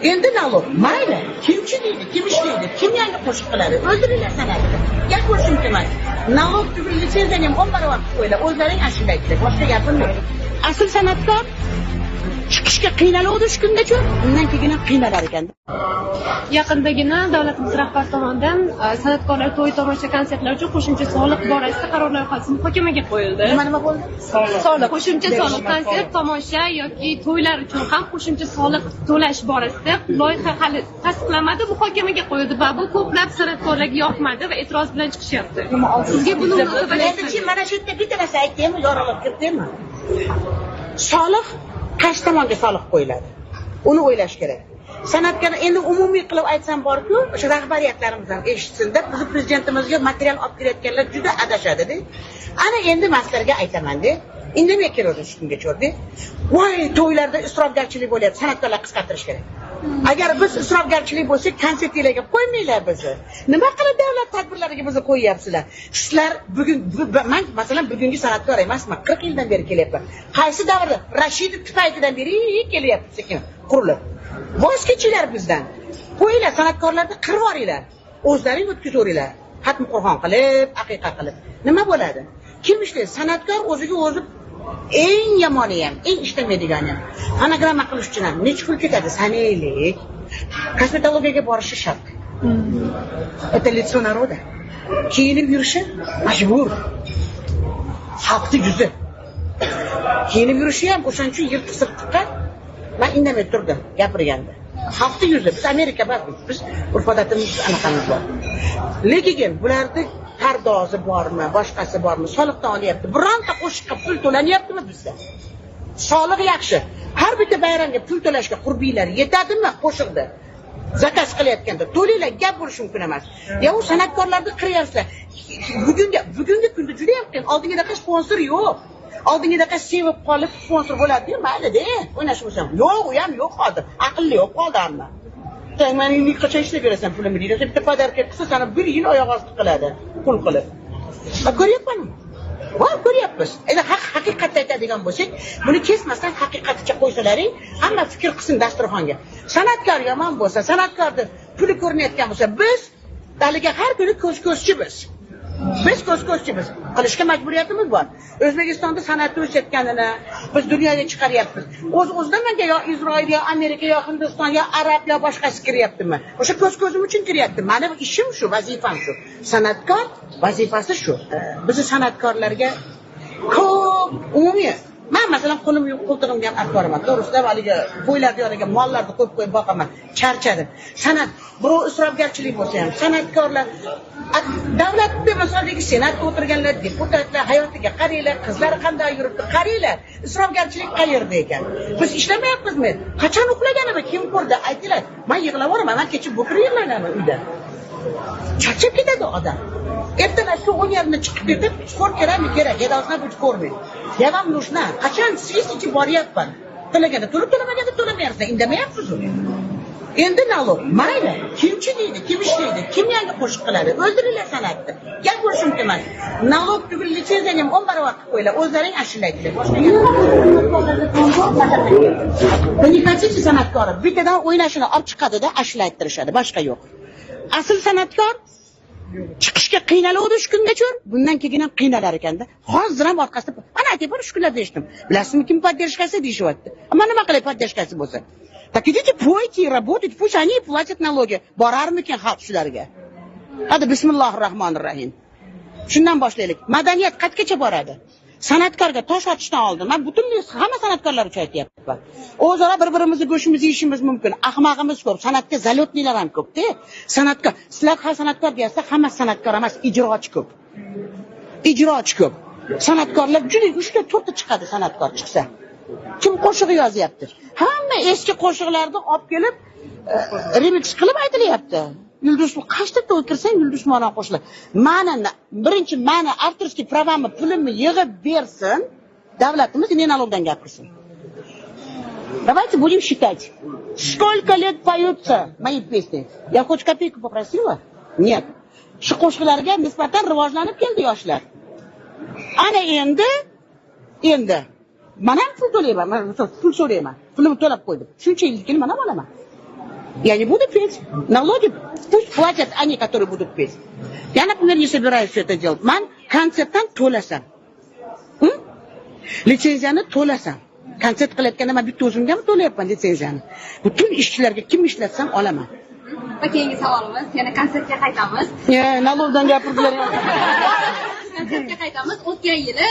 Endi nalog mayli, kimchi deydi, kim ishlaydi, kim yangi qo'shiq qiladi, o'ldiringlar san'atni. Gap ko'rishim emas. Nalog tugul litsenziyani ham 10 barobar qilib qo'yinglar, o'zlaring ashulaydinglar, boshqa gapim yo'q. Asl san'atkor chiqishga qiynaladi shu kungacha, undan keyin qiynalar ekan. Yaqindagina davlatimiz rahbari tomonidan san'atkorlar to'y tomosha konsertlar uchun qo'shimcha soliq borasida qaror loyihasi muhokamaga qo'yildi. Nima bo'ldi? Soliq, qo'shimcha soliq, konsert, tomosha yoki to'ylar uchun ham qo'shimcha soliq to'lash borasida loyiha hali tasdiqlanmadi, muhokamaga qo'yildi va bu ko'plab san'atkorlarga yoqmadi va e'tiroz bilan chiqishyapti. Sizga buni munosabatingiz? Mana shu yerda bitta narsa aytdimmi, yorilib ketdimmi? Soliq qaysi tomonga soliq qo'yiladi? Uni o'ylash kerak. San'atkor endi umumiy qilib aytsam borku, o'sha rahbariyatlarimiz ham eshitsin-da, biz prezidentimizga material olib kelayotganlar juda adashadi-da. Ana endi maslarga aytaman-da. Indamay keladi shu kunga cho'rdi. Voy, to'ylarda isrofgarchilik bo'lyapti, san'atkorlar qisqartirish kerak. Agar biz isrofgarchilik bo'lsa, konsertlarga qo'ymanglar bizni. Nima qilib davlat tadbirlariga bizni qo'yyapsizlar? Sizlar bugun men masalan bugungi san'atkor emasman, 40 yildan beri kelyapman. Qaysi davrda? Rashidov paytidan beri kelyapti sekin qurilib. Voz kechinglar bizdan. Qo'yinglar san'atkorlarni qirib yuboringlar. O'zlaring o'tkazaveringlar. Xatm Qur'on qilib, aqiqa qilib. Nima bo'ladi? Kim ishlaydi? San'atkor o'ziga o'zi eng yomoni ham, eng ishlamaydigani ham. Fonogramma qilish uchun ham necha pul ketadi? Sanaylik. Kosmetologiyaga borishi shart. Это лицо народа. Kiyinib yurishi majbur. Xalqning yuzi. Kiyinib yurishi ham o'shaning uchun yirtiq sirtiqqa men indamay turdim gapirganda. Xalqning yuzi, biz Amerika emasmiz, biz urf odatimiz anaqamiz bor. Lekin bularda pardozi bormi, boshqasi bormi, soliqdan olyapti. Bironta qo'shiqqa pul to'lanyaptimi bizda? Soliq yaxshi. Har bitta bayramga pul to'lashga qurbiylar yetadimi qo'shiqda? Zakaz qilayotganda to'langlar, gap bo'lishi mumkin emas. Ya u san'atkorlarni qiryapsizlar. Bugungi kunda juda ham qiyin. Oldingidaqa sponsor yo'q. Oldingidaqa sevib qolib sponsor bo'ladi, mayli-da, o'ynash bo'lsa. Yo'q, u ham yo'q hozir. Aqlli yo'q qoldi hamma. Menga qachon ishlab berasan pulimni deydi. Bitta podarka qilsa, sana 1 yil oyoq osti qiladi, pul qilib. Va ko'ryapman. Va ko'ryapmiz. Endi haqiqatni aytadigan bo'lsak, buni kesmasdan haqiqatcha qo'ysalaring, hamma fikr qilsin dasturxonga. San'atkor yomon bo'lsa, san'atkorni puli ko'rinayotgan bo'lsa, biz haliga har kuni ko'z-ko'zchimiz. Biz ko'z-ko'zchimiz. Qilishga majburiyatimiz bor. O'zbekistonda san'atni o'sayotganini biz dunyoga chiqaryapmiz. O'z-o'zidan menga yo Isroil, yo Amerika, yo Hindiston, yo Arab, yo boshqasi kiryaptimi? O'sha ko'z-ko'zim uchun kiryapti. Meni ishim shu, vazifam shu. San'atkor vazifasi shu. Biz san'atkorlarga ko'p umumiy men masalan qo'ltig'imga ham olib boraman. To'g'risida haliga qo'ylarni yoniga mollarni qo'yib boqaman. Charchadim. San'at birov isrofgarchilik bo'lsa ham san'atkorlar davlatda masalan senatda o'tirganlar, deputatlar hayotiga qaranglar, qizlar qanday yuribdi, qaranglar. Isrofgarchilik qayerda ekan? Biz ishlamayapmizmi? Qachon uxlaganimi? Kim ko'rdi? Aytinglar. Men yig'lab boraman. Men kecha bukri yig'lanaman uyda. Charchab ketadi odam. Ertalabki 10 yerni chiqib ketib, sport kerakmi? Kerak. Ya должна быть в форме. Я вам нужна. Qachon siz ichib boryapman? To'laganda to'lamaganda to'lamayapsiz. Indamayapsiz uni. Endi nalog mayli, kimchi deydi, kim ishlaydi, kim yangi qo'shiq qiladi, o'ldiringlar san'atni. Gap bo'lishi mumkin emas. Nalog tugul litsenziyani ham 10 barobar qilib qo'yinglar, o'zlaring ashlaydilar. Boshqa gap. Buni qancha san'atkor bittadan o'ynashini olib chiqadi-da, ashlaytirishadi, boshqa yo'q. Asl san'atkor chiqishga qiynaladi shu kungacha, bundan keyin ham qiynalar ekanda. Hozir ham orqasida ana aytib shu kunlarda eshitdim. Bilasizmi kim поддержкасы deyishyapti? Ammo nima qilay поддержкасы bo'lsa? Так идите, пойте и работайте, пусть они платят налоги. Borarmikin xalq shularga. Hadi bismillahir-rahmanir-rahim. Shundan boshlaylik. Madaniyat qatgacha boradi? San'atkorga tosh otishdan oldin men butunlay hamma san'atkorlar uchun aytyapman. O'zaro bir-birimizni go'shimizni yeyishimiz mumkin. Ahmoqimiz ko'p, san'atga zalotnilar ham ko'p-da. San'atkor, sizlar ham san'atkor deyapsiz, hamma san'atkor emas, ijrochi ko'p. Ijrochi ko'p. San'atkorlar juda 3 ta 4 ta chiqadi san'atkor chiqsa. Kim qo'shiq yozyapti? Hamma eski qo'shiqlarni olib kelib remix qilib aytilyapti. Yulduz qashta o'tirsang Yulduz Mo'ron qo'shiqlar. Birinchi ma'na avtorskiy pravamni pulimni yig'ib bersin, davlatimiz налогdan gapirsin. Давайте будем считать. Сколько лет поются мои песни? Я хоть копейку попросила? Нет. Shu qo'shiqlarga nisbatan rivojlanib keldi yoshlar. Ana endi mana pul to'layman, men pul so'rayman. Pulimni to'lab qo'ydim. Shuncha yilgina mana olaman. Я не буду петь. Налоги пусть платят они, которые будут петь. Я, например, не собираюсь все это делать. Man konsertdan to'lasam. Litsenziyani to'lasam. Konsert qilayotganda men bitta o'zimga ham to'layapman litsenziyani. Butun ishchilarga kim ishlatsam olaman. Va keyingi savolimiz, yana konsertga qaytamiz. Nalogdan gapirdilar. Konsertga qaytamiz. O'tgan yili